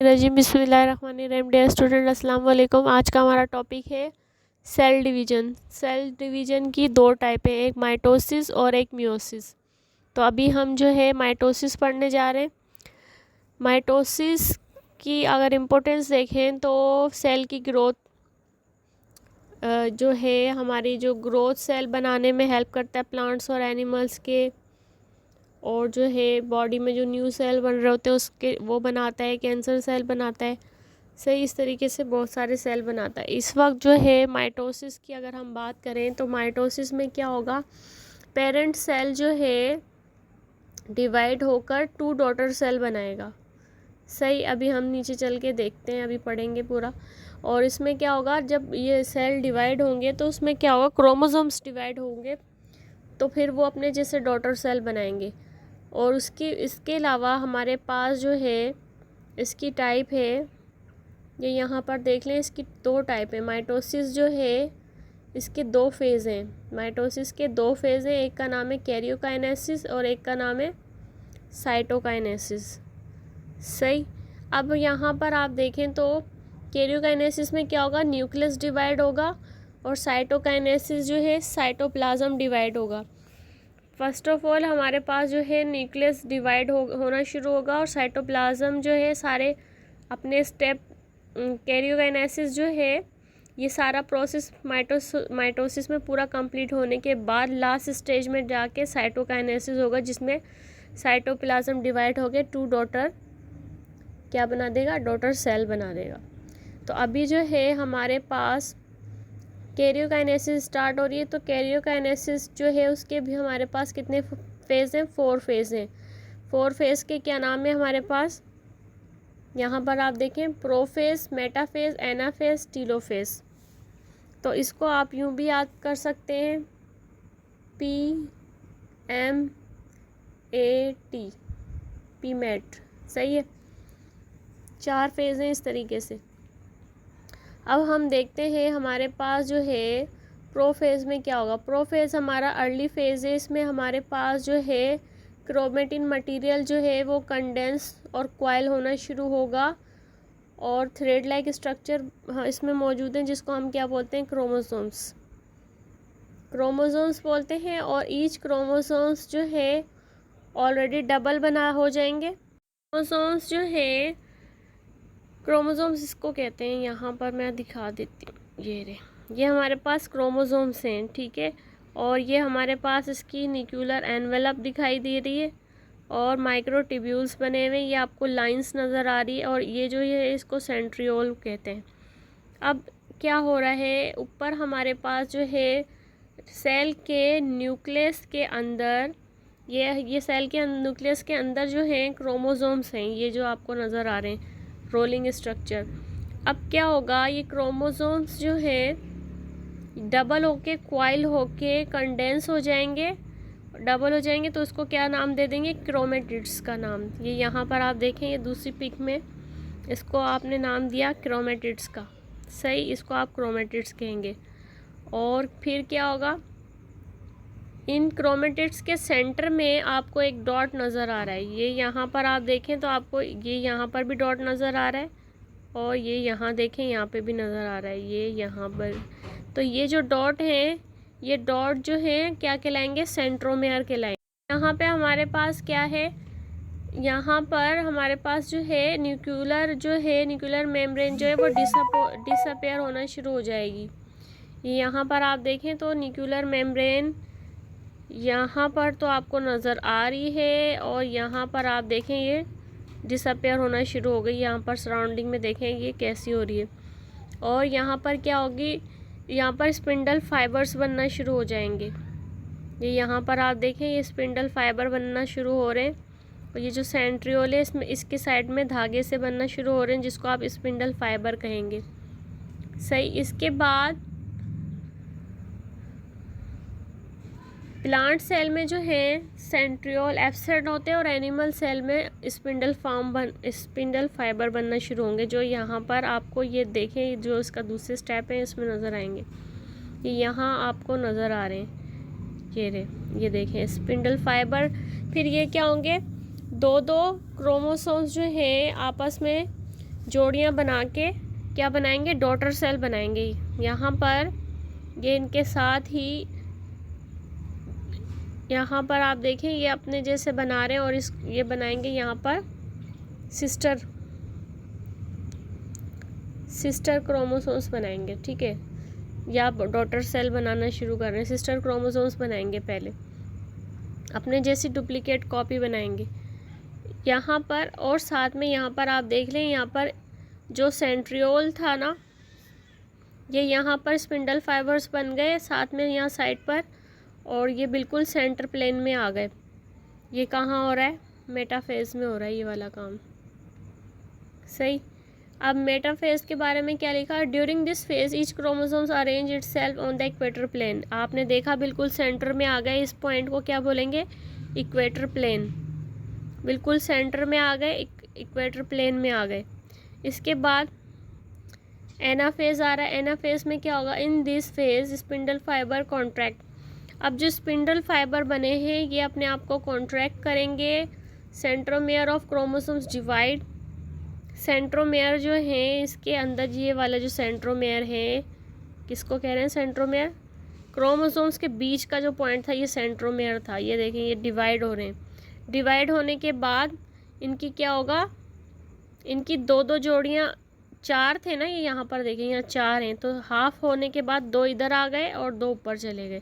रजीम बिस्मिल्लाहिर्रहमानिर्रहीम। Dear student अस्सलाम वालेकुम। आज का हमारा टॉपिक है सेल डिवीज़न। सेल डिवीज़न की दो टाइप है, एक माइटोसिस और एक मियोसिस। तो अभी हम जो है माइटोसिस पढ़ने जा रहे हैं। माइटोसिस की अगर इम्पोर्टेंस देखें तो सेल की ग्रोथ जो है हमारी जो ग्रोथ सेल बनाने में हेल्प करता है प्लांट्स और एनिमल्स के, और जो है बॉडी में जो न्यू सेल बन रहे होते हैं उसके वो बनाता है, कैंसर सेल बनाता है, सही इस तरीके से बहुत सारे सेल बनाता है। इस वक्त जो है माइटोसिस की अगर हम बात करें तो माइटोसिस में क्या होगा, पेरेंट सेल जो है डिवाइड होकर 2 डॉटर सेल बनाएगा। सही, अभी हम नीचे चल के देखते हैं, अभी पढ़ेंगे पूरा। और इसमें क्या होगा, जब ये सेल डिवाइड होंगे तो उसमें क्या होगा, क्रोमोसोम्स डिवाइड होंगे तो फिर वो अपने जैसे डॉटर सेल बनाएंगे। और इसके अलावा हमारे पास जो है इसकी टाइप है, ये यहाँ पर देख लें, इसकी 2 टाइप है। माइटोसिस जो है इसके 2 फेज़ हैं। माइटोसिस के 2 फेज़ हैं, एक का नाम है कैरियोकाइनेसिस और एक का नाम है साइटोकाइनेसिस। सही, अब यहाँ पर आप देखें तो कैरियोकाइनेसिस में क्या होगा, न्यूक्लियस डिवाइड होगा, और साइटोकाइनेसिस जो है साइटोप्लाज्म डिवाइड होगा। फर्स्ट ऑफ ऑल हमारे पास जो है न्यूक्लियस डिवाइड होना शुरू होगा और साइटोप्लाज्म जो है सारे अपने स्टेप, कैरियोकाइनेसिस जो है ये सारा प्रोसेस माइटोसिस में पूरा कंप्लीट होने के बाद लास्ट स्टेज में जाके साइटोकाइनेसिस होगा, जिसमें साइटोप्लाज्म डिवाइड होकर 2 डॉटर क्या बना देगा, डॉटर सेल बना देगा। तो अभी जो है हमारे पास कैरियोकाइनेसिस स्टार्ट हो रही है। तो कैरियोकाइनेसिस जो है उसके भी हमारे पास कितने फेज़ हैं, 4 फेज़ हैं। 4 फेज़ के क्या नाम है हमारे पास, यहाँ पर आप देखें, प्रोफेज़, मेटाफेज़, एनाफेज़, टीलोफेज़। तो इसको आप यूँ भी याद कर सकते हैं, PMAT, पीमेट। सही है, 4 फेज़ हैं इस तरीके से। अब हम देखते हैं हमारे पास जो है प्रोफेज़ में क्या होगा। प्रोफेज़ हमारा अर्ली फेज़ है, इसमें हमारे पास जो है क्रोमेटिन मटेरियल जो है वो कंडेंस और क्वाइल होना शुरू होगा, और थ्रेड लाइक स्ट्रक्चर इसमें मौजूद हैं, जिसको हम क्या बोलते हैं, क्रोमोसोम्स। क्रोमोसोम्स बोलते हैं, और ईच क्रोमोसोम्स जो है ऑलरेडी डबल बना हो जाएंगे। क्रोमोसोम्स जो है, क्रोमोसोम्स इसको कहते हैं, यहाँ पर मैं दिखा देती हूँ, ये हमारे पास क्रोमोसोम्स हैं, ठीक है। और ये हमारे पास इसकी न्यूक्लियर एनवेलप दिखाई दे रही है, और माइक्रोट्यूब्यूल्स बने हुए, ये आपको लाइंस नज़र आ रही है, और ये जो है इसको सेंट्रियोल कहते हैं। अब क्या हो रहा है, ऊपर हमारे पास जो है सेल के न्यूक्लियस के अंदर, ये सेल के न्यूक्लियस के अंदर जो है क्रोमोसोम्स हैं, ये जो आपको नज़र आ रहे हैं, रोलिंग स्ट्रक्चर। अब क्या होगा, ये क्रोमोसोम्स जो है डबल होके, क्वाइल होके कंडेंस हो जाएंगे, डबल हो जाएंगे, तो उसको क्या नाम दे देंगे, क्रोमेटिड्स का नाम। ये यहाँ पर आप देखें, ये दूसरी पिक में इसको आपने नाम दिया क्रोमेटिड्स का। सही, इसको आप क्रोमेटिड्स कहेंगे। और फिर क्या होगा, इन क्रोमेटिड्स के सेंटर में आपको एक डॉट नज़र आ रहा है, ये यहाँ पर आप देखें तो आपको ये यहाँ पर भी डॉट नज़र आ रहा है, और ये यहाँ देखें, यहाँ पे भी नज़र आ रहा है, ये यहाँ पर। तो ये जो डॉट हैं, ये डॉट जो है क्या कहलाएंगे, सेंट्रोमेयर कहलाएंगे। यहाँ पे हमारे पास क्या है, यहाँ पर हमारे पास जो है न्यूक्लियर मेम्ब्रेन जो है वो डिसअपेयर होना शुरू हो जाएगी। यहाँ पर आप देखें तो न्यूक्लियर मेम्ब्रेन यहाँ पर तो आपको नज़र आ रही है, और यहाँ पर आप देखें ये डिसअपेयर होना शुरू हो गई। यहाँ पर सराउंडिंग में देखें ये कैसी हो रही है, और यहाँ पर क्या होगी, यहाँ पर स्पिंडल फाइबर्स बनना शुरू हो जाएंगे। ये यहाँ पर आप देखें, ये स्पिंडल फाइबर बनना शुरू हो रहे हैं, और ये जो सेंट्रियोल है इसमें इसके साइड में धागे से बनना शुरू हो रहे हैं, जिसको आप स्पिंडल फाइबर कहेंगे। सही, इसके बाद प्लांट सेल में जो है सेंट्रियोल एब्सेंट होते हैं, और एनिमल सेल में स्पिंडल फाइबर बनना शुरू होंगे, जो यहाँ पर आपको ये देखें, जो इसका दूसरे स्टेप है इसमें नज़र आएंगे। ये यहाँ आपको नज़र आ रहे हैं, ये देखें स्पिंडल फाइबर। फिर ये क्या होंगे, 2 क्रोमोसोम्स जो है आपस में जोड़ियाँ बना के क्या बनाएंगे, डॉटर सेल बनाएंगे। यहाँ पर ये इनके साथ ही यहाँ पर आप देखें ये अपने जैसे बना रहे हैं और ये बनाएंगे यहाँ पर सिस्टर क्रोमोसोम्स बनाएंगे। ठीक है, या डॉटर सेल बनाना शुरू कर रहे हैं, सिस्टर क्रोमोसोम्स बनाएंगे, पहले अपने जैसी डुप्लीकेट कॉपी बनाएंगे यहाँ पर। और साथ में यहाँ पर आप देख लें, यहाँ पर जो सेंट्रियोल था ना, ये यहाँ पर स्पिंडल फाइबर्स बन गए साथ में यहाँ साइड पर, और ये बिल्कुल सेंटर प्लेन में आ गए। ये कहाँ हो रहा है, मेटाफेज में हो रहा है ये वाला काम। सही। अब मेटाफेज के बारे में क्या लिखा है, during this phase each chromosomes arrange itself on the equator plane. आपने देखा बिल्कुल सेंटर में आ गए, इस पॉइंट को क्या बोलेंगे, इक्वेटर प्लेन। बिल्कुल सेंटर में आ गए, इक्वेटर प्लेन में आ गए। इसके बाद एनाफेज आ रहा है। एनाफेज में क्या होगा, in this phase spindle fibre contract. अब जो स्पिंडल फाइबर बने हैं ये अपने आप को कॉन्ट्रैक्ट करेंगे। Centromere of chromosomes divide. Centromere जो है इसके अंदर ये वाला जो सेंट्रोमेयर है, किसको कह रहे हैं सेंट्रोमेयर, क्रोमोसोम्स के बीच का जो पॉइंट था ये सेंट्रोमेयर था। ये देखें ये डिवाइड हो रहे हैं। डिवाइड होने के बाद इनकी क्या होगा, इनकी दो दो जोड़ियाँ, चार थे ना ये, यहाँ पर देखें यहाँ चार हैं, तो हाफ होने के बाद दो इधर आ गए और दो ऊपर चले गए।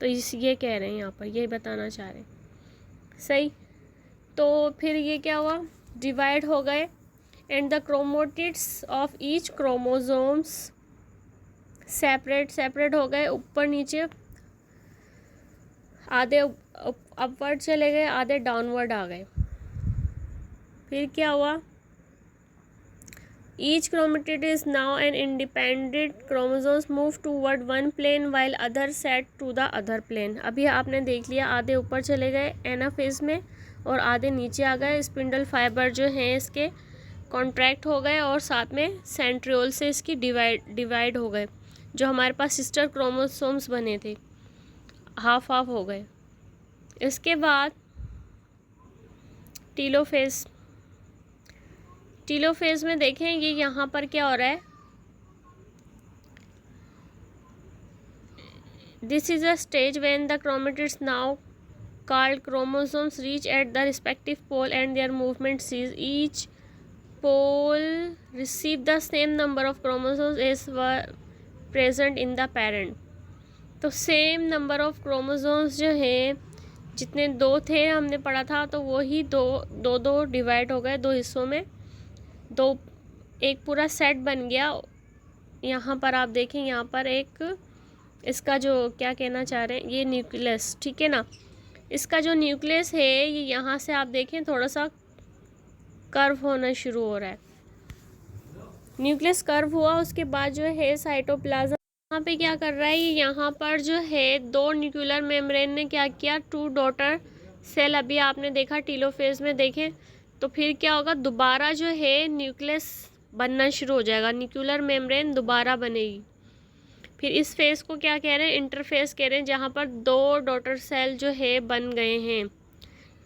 तो ये कह रहे हैं यहाँ पर, ये बताना चाह रहे हैं। सही। तो फिर ये क्या हुआ, डिवाइड हो गए and the chromatids of each chromosomes separate हो गए, ऊपर नीचे, आधे अपवर्ड चले गए, आधे डाउनवर्ड आ गए। फिर क्या हुआ, each chromatid is now an independent chromosomes move toward one plane while other set to the other plane। अभी आपने देख लिया, आधे ऊपर चले गए एनाफेज में और आधे नीचे आ गए। स्पिंडल फाइबर जो हैं इसके कॉन्ट्रैक्ट हो गए और साथ में सेंट्रियोल से इसकी डिवाइड हो गए। जो हमारे पास सिस्टर क्रोमोसोम्स बने थे हाफ हो गए। इसके बाद टीलोफेज में देखें ये यहाँ पर क्या हो रहा है, this is a stage when the chromatids now called chromosomes reach at the respective pole and their movement cease. Each pole receive the same number of chromosomes as were present in the parent. तो same number of chromosomes जो हैं, जितने दो थे हमने पढ़ा था, तो वही दो डिवाइड हो गए दो हिस्सों में, एक पूरा सेट बन गया। यहाँ पर आप देखें, यहाँ पर एक इसका जो क्या कहना चाह रहे हैं, ये न्यूक्लियस, ठीक है ना, इसका जो न्यूक्लियस है ये यहाँ से आप देखें थोड़ा सा कर्व होना शुरू हो रहा है। न्यूक्लियस कर्व हुआ, उसके बाद जो है साइटोप्लाज्म यहाँ पे क्या कर रहा है, यहाँ पर जो है दो न्यूक्लियर मेम्ब्रेन ने क्या किया, टू डॉटर सेल, अभी आपने देखा टीलोफेज में देखें, तो फिर क्या होगा, दोबारा जो है न्यूक्लियस बनना शुरू हो जाएगा, न्यूक्लियर मेम्ब्रेन दोबारा बनेगी। फिर इस फेज को क्या कह रहे हैं, इंटरफेज कह रहे हैं, जहाँ पर दो डॉटर सेल जो है बन गए हैं।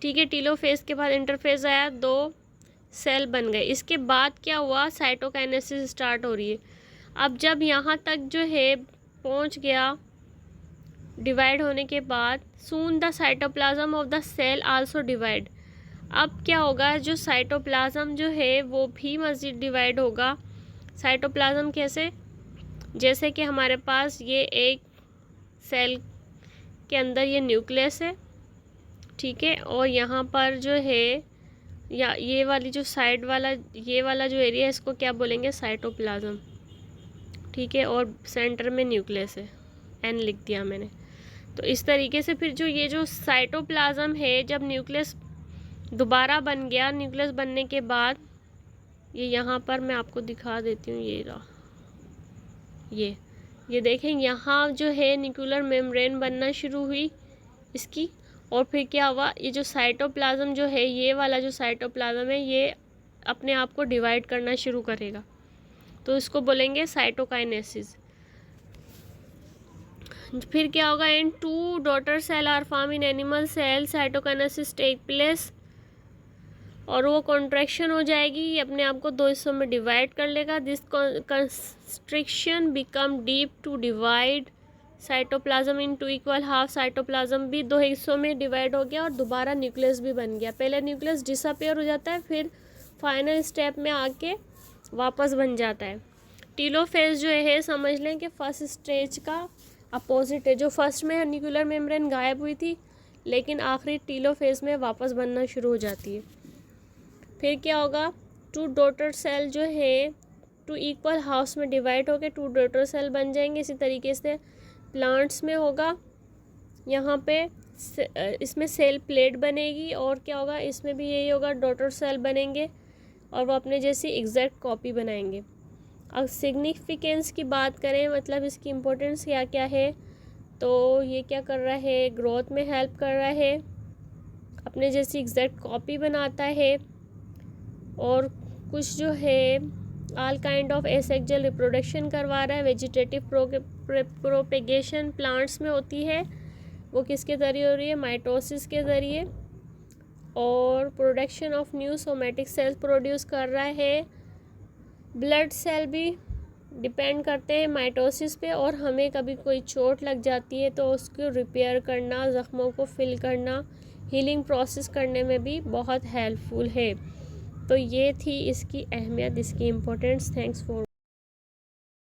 ठीक है, टीलोफेज के बाद इंटरफेज आया, दो सेल बन गए। इसके बाद क्या हुआ, साइटोकाइनेसिस स्टार्ट हो रही है। अब जब यहाँ तक जो है पहुँच गया डिवाइड होने के बाद, soon the cytoplasm of the cell also divide. अब क्या होगा, जो साइटोप्लाज्म जो है वो भी मज़ीद डिवाइड होगा। साइटोप्लाज्म कैसे, जैसे कि हमारे पास ये एक सेल के अंदर ये न्यूक्लियस है, ठीक है, और यहाँ पर जो है या ये वाली जो साइड वाला ये वाला जो एरिया है इसको क्या बोलेंगे, साइटोप्लाज्म, ठीक है, और सेंटर में न्यूक्लियस है, एन लिख दिया मैंने। तो इस तरीके से फिर जो ये जो साइटोप्लाज्म है, जब न्यूक्लियस दोबारा बन गया, न्यूक्लियस बनने के बाद ये यहाँ पर मैं आपको दिखा देती हूँ, ये रहा, ये देखें, यहाँ जो है न्यूक्लियर मेम्ब्रेन बनना शुरू हुई इसकी, और फिर क्या हुआ, ये जो साइटोप्लाज्म जो है, ये वाला जो साइटोप्लाज्म है, ये अपने आप को डिवाइड करना शुरू करेगा, तो इसको बोलेंगे साइटोकाइनेसिस। फिर क्या होगा, in two daughter cell are form in animal cell, cytokinesis take place. और वो कॉन्ट्रैक्शन हो जाएगी, ये अपने आप को दो हिस्सों में डिवाइड कर लेगा। This constriction become deep to divide cytoplasm in two equal half. Cytoplasm भी दो हिस्सों में डिवाइड हो गया और दोबारा न्यूक्लियस भी बन गया। पहले न्यूक्लियस डिसअपेयर हो जाता है, फिर फाइनल स्टेप में आके वापस बन जाता है। टीलोफेज जो है समझ लें कि फर्स्ट स्टेज का अपोजिट है। जो फर्स्ट में न्यूक्लियर मेम्ब्रेन गायब हुई थी, लेकिन आखिरी टीलोफेज में वापस बनना शुरू हो जाती है। फिर क्या होगा, टू डॉटर सेल जो है टू इक्वल हाउस में डिवाइड होकर टू डॉटर सेल बन जाएंगे। इसी तरीके से प्लांट्स में होगा, यहाँ पे इसमें सेल प्लेट बनेगी और क्या होगा, इसमें भी यही होगा, डॉटर सेल बनेंगे और वो अपने जैसी एग्जैक्ट कॉपी बनाएंगे। अब सिग्निफिकेंस की बात करें, मतलब इसकी इम्पोर्टेंस क्या क्या है, तो ये क्या कर रहा है, ग्रोथ में हेल्प कर रहा है, अपने जैसी एग्जैक्ट कॉपी बनाता है, और कुछ जो है all kind of asexual reproduction करवा रहा है। वेजिटेटिव प्रोपेगेशन प्लांट्स में होती है, वो किसके ज़रिए हो रही है, माइटोसिस के ज़रिए। और production of new somatic cells produce कर रहा है। ब्लड सेल भी डिपेंड करते हैं माइटोसिस पे, और हमें कभी कोई चोट लग जाती है तो उसको रिपेयर करना, ज़ख्मों को फिल करना, हीलिंग प्रोसेस करने में भी बहुत हेल्पफुल है। तो ये थी इसकी अहमियत, इसकी इम्पोर्टेंस। Thanks for